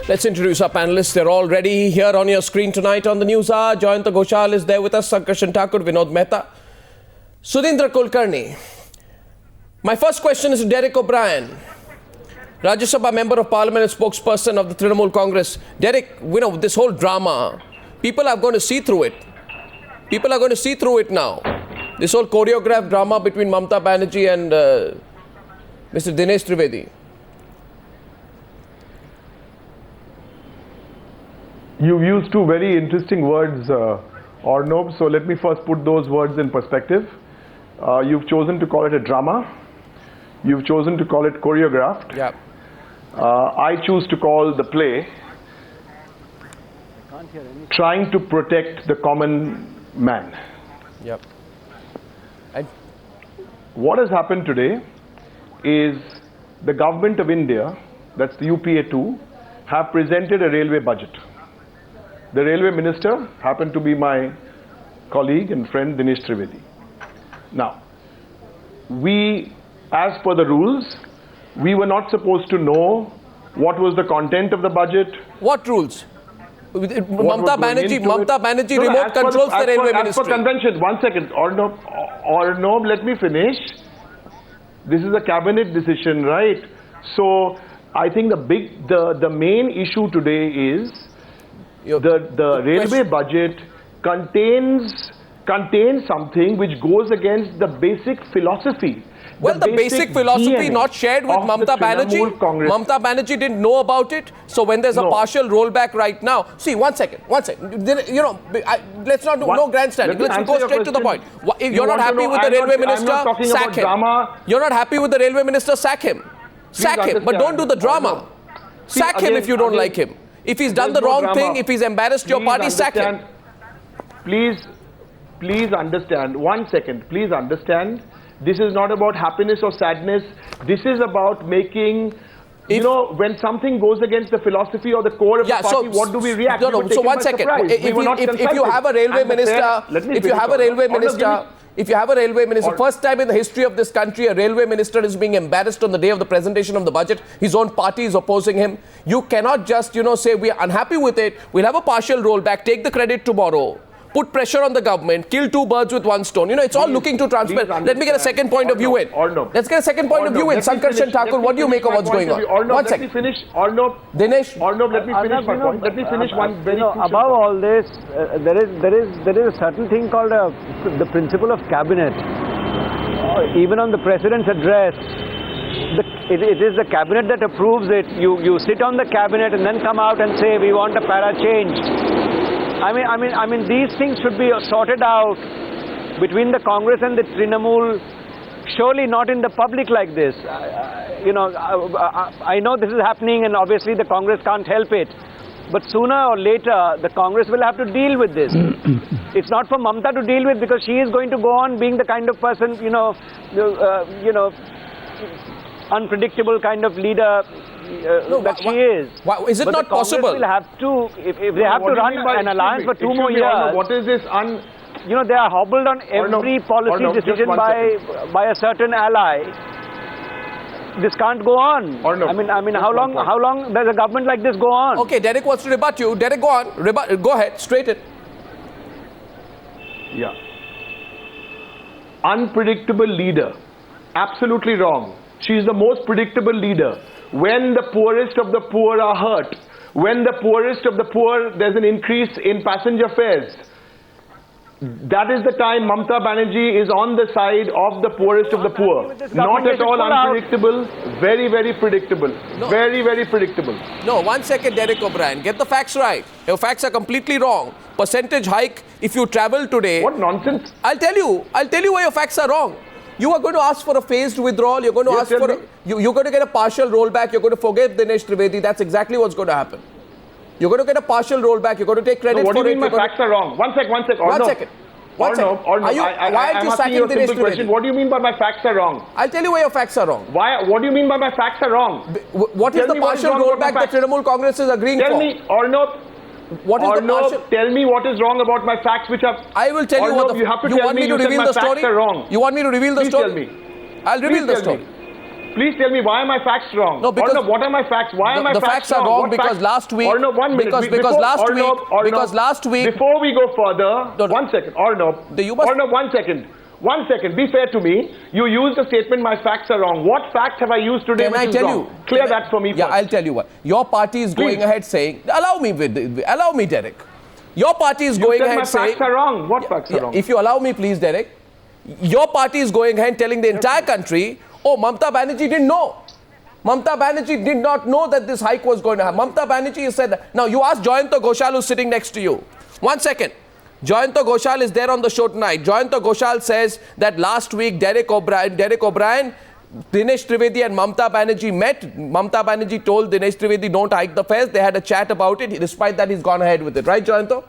Let's introduce our panelists. They're all ready here on your screen tonight on the News Hour. Jayanta Ghoshal is there with us, Sankarshan Thakur, Vinod Mehta, Sudhindra Kulkarni. My first question is to Derek O'Brien, Rajya Sabha Member of Parliament and spokesperson of the Trinamool Congress. Derek, this whole drama, people are going to see through it. People are going to see through it now. This whole choreographed drama between Mamata Banerjee and Mr. Dinesh Trivedi. You've used two very interesting words, Arnob, so let me first put those words in perspective. You've chosen to call it a drama. You've chosen to call it choreographed. Yeah. I choose to call the play trying to protect the common man. Yep. What has happened today is the government of India, that's the UPA 2, have presented a railway budget. The railway minister happened to be my colleague and friend Dinesh Trivedi. Now, we, as per the rules, we were not supposed to know what was the content of the budget. What rules? Mamata Banerjee remote controls the railway ministry. As per convention, one second, Arnob, let me finish. This is a cabinet decision, right? So, I think the main issue today is the railway budget contains something which goes against the basic philosophy. Well, the basic philosophy not shared with Mamata Banerjee. Mamata Banerjee didn't know about it. So when there's a partial rollback right now, see, one second. Let's not do no grandstanding. Let's go straight to the point. If you're not happy with the railway minister, sack him. You're not happy with the railway minister, sack him. Sack him, but don't do the drama. Sack him if you don't like him. If he's done the wrong thing, if he's embarrassed your party, sack him. Please understand, 1 second, please understand, this is not about happiness or sadness, this is about making, when something goes against the philosophy or the core of the party, what do we react? So 1 second, if you have a railway minister, if you have a railway minister, first time in the history of this country, a railway minister is being embarrassed on the day of the presentation of the budget. His own party is opposing him. You cannot just, say we are unhappy with it. We'll have a partial rollback. Take the credit tomorrow. Put pressure on the government. Kill two birds with one stone. It's all looking too transparent. Let me get a second point of view in. Let's get a second point of view in. Sankarshan Thakur, what do you make of what's going on? 1 second. Let me finish. Dinesh. Let me finish my point. Let me finish one very crucial point. Above all this, there is a certain thing called the principle of cabinet. Even on the president's address, it is the cabinet that approves it. You sit on the cabinet and then come out and say we want a para change. I mean, these things should be sorted out between the Congress and the Trinamool. Surely not in the public like this. I know this is happening, and obviously the Congress can't help it. But sooner or later, the Congress will have to deal with this. It's not for Mamata to deal with, because she is going to go on being the kind of person, unpredictable kind of leader that she is. Is it not possible? Will have to, if they have to run an alliance for 2 more years. What is this they are hobbled on every policy decision by a certain ally. This can't go on. I mean, how long does a government like this go on? Okay, Derek wants to rebut you. Derek, go on. Go ahead. Straight it. Yeah. Unpredictable leader. Absolutely wrong. She is the most predictable leader. When the poorest of the poor are hurt, when the poorest of the poor, there's an increase in passenger fares, that is the time Mamata Banerjee is on the side of the poorest of the poor. Not at all unpredictable, very, very predictable. No. Very, very predictable. No, 1 second, Derek O'Brien. Get the facts right. Your facts are completely wrong. Percentage hike if you travel today. What nonsense. I'll tell you why your facts are wrong. You are going to ask for a phased withdrawal. You're going to ask for you're going to get a partial rollback. You're going to forgive Dinesh Trivedi. That's exactly what's going to happen. You're going to get a partial rollback. You're going to take credit for it. What do you mean my facts are wrong? 1 second. One second. Why aren't you sacking Dinesh Trivedi? What do you mean by my facts are wrong? I'll tell you why your facts are wrong. What do you mean by my facts are wrong? What is the partial rollback that Trinamool Congress is agreeing for? Tell me, Arnob. What is the partial? Tell me what is wrong about my facts which are... I will tell you what the... You have to tell me you said my facts are wrong. You want me to reveal the story? Please tell me. I'll reveal the story. please tell me why are my facts wrong? No, because Arnab, what are my facts? Why are my the facts facts are wrong What because facts? last week. Arnab, 1 minute. Because last week. Before we go further, No, 1 second, Arnab. Arnab, 1 second. 1 second. Be fair to me. You used the statement, my facts are wrong. What fact have I used today? Can I tell you? Clear that for me. Yeah, first. I'll tell you what. Your party is going ahead saying. Allow me, Derek. Your party is going ahead my saying. Facts are wrong. What facts are wrong? If you allow me, please, Derek. Your party is going ahead telling the entire country, oh, Mamata Banerjee didn't know. Mamata Banerjee did not know that this hike was going to happen. Mamata Banerjee said that. Now, you ask Jayanta Ghoshal who's sitting next to you. 1 second. Jayanta Ghoshal is there on the show tonight. Jayanta Ghoshal says that last week Derek O'Brien, Dinesh Trivedi and Mamata Banerjee met. Mamata Banerjee told Dinesh Trivedi don't hike the fares. They had a chat about it. Despite that, he's gone ahead with it. Right, Jayanta?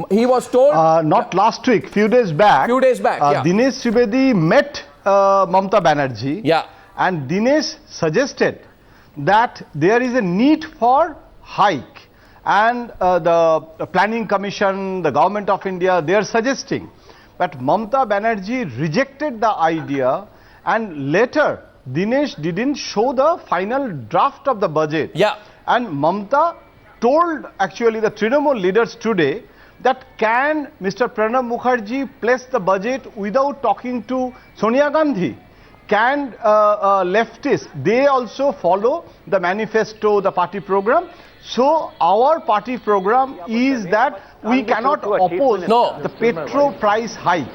He was told... not last week, few days back. Yeah. Dinesh Trivedi met Mamata Banerjee. Yeah. And Dinesh suggested that there is a need for hike. And the Planning Commission, the Government of India, they are suggesting. But Mamata Banerjee rejected the idea, and later Dinesh didn't show the final draft of the budget. Yeah. And Mamata told actually the Trinamool leaders today that can Mr. Pranab Mukherjee place the budget without talking to Sonia Gandhi? Can leftists, they also follow the manifesto, the party program? So our party program is that we cannot oppose the petrol price hike.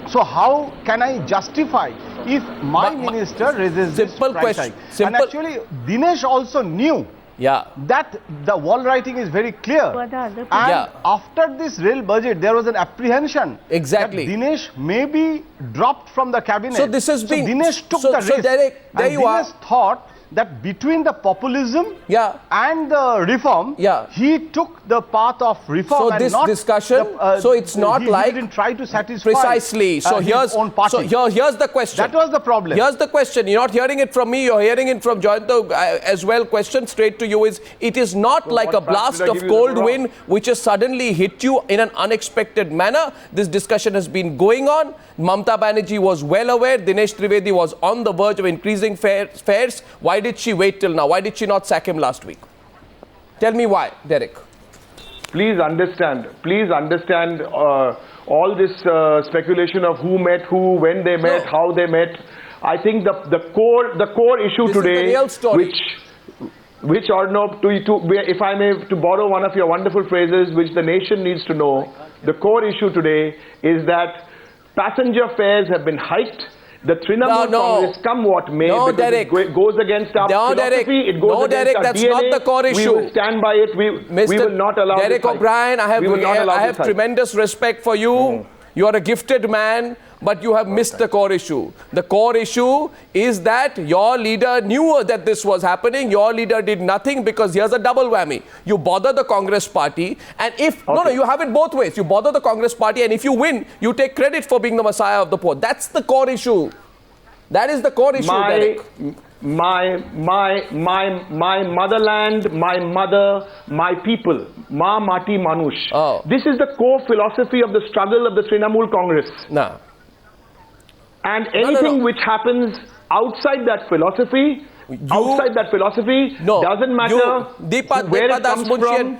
So how can I justify if my minister raises this price hike? And actually Dinesh also knew that the wall writing is very clear. And after this rail budget, there was an apprehension that Dinesh may be dropped from the cabinet. So this has been... Dinesh took the risk. So Derek, there and you Dinesh are. thought that between the populism and the reform, he took the path of reform. So and this not discussion, so it's not like... He didn't try to satisfy precisely. So his own party. So here's the question. That was the problem. Here's the question. You're not hearing it from me, you're hearing it from Jayanta as well. Question straight to you is, it is not like a blast of cold wind which has suddenly hit you in an unexpected manner. This discussion has been going on. Mamata Banerjee was well aware. Dinesh Trivedi was on the verge of increasing fares. Why did she wait till now? Why did she not sack him last week? Tell me why, Derek. Please understand all this speculation of who met who, when they met, how they met. I think the core issue this today, is the real story. which Arnab, if I may, to borrow one of your wonderful phrases, which the nation needs to know, the core issue today is that passenger fares have been hiked. The Trinamool Congress, come what may, Derek. it goes against our philosophy, it goes against Derek, our that's DNA. not the core issue. We will stand by it. We will not allow Derek O'Brien, I have tremendous respect for you. You are a gifted man, but you have missed the core issue. The core issue is that your leader knew that this was happening. Your leader did nothing because here's a double whammy. You bother the Congress party, and if... No, you have it both ways. You bother the Congress party, and if you win, you take credit for being the messiah of the poor. That's the core issue. That is the core issue, Derek. My motherland, my mother, my people. Ma Mati Manush. This is the core philosophy of the struggle of the Trinamool Congress. No. And anything which happens outside that philosophy, doesn't matter where it comes from.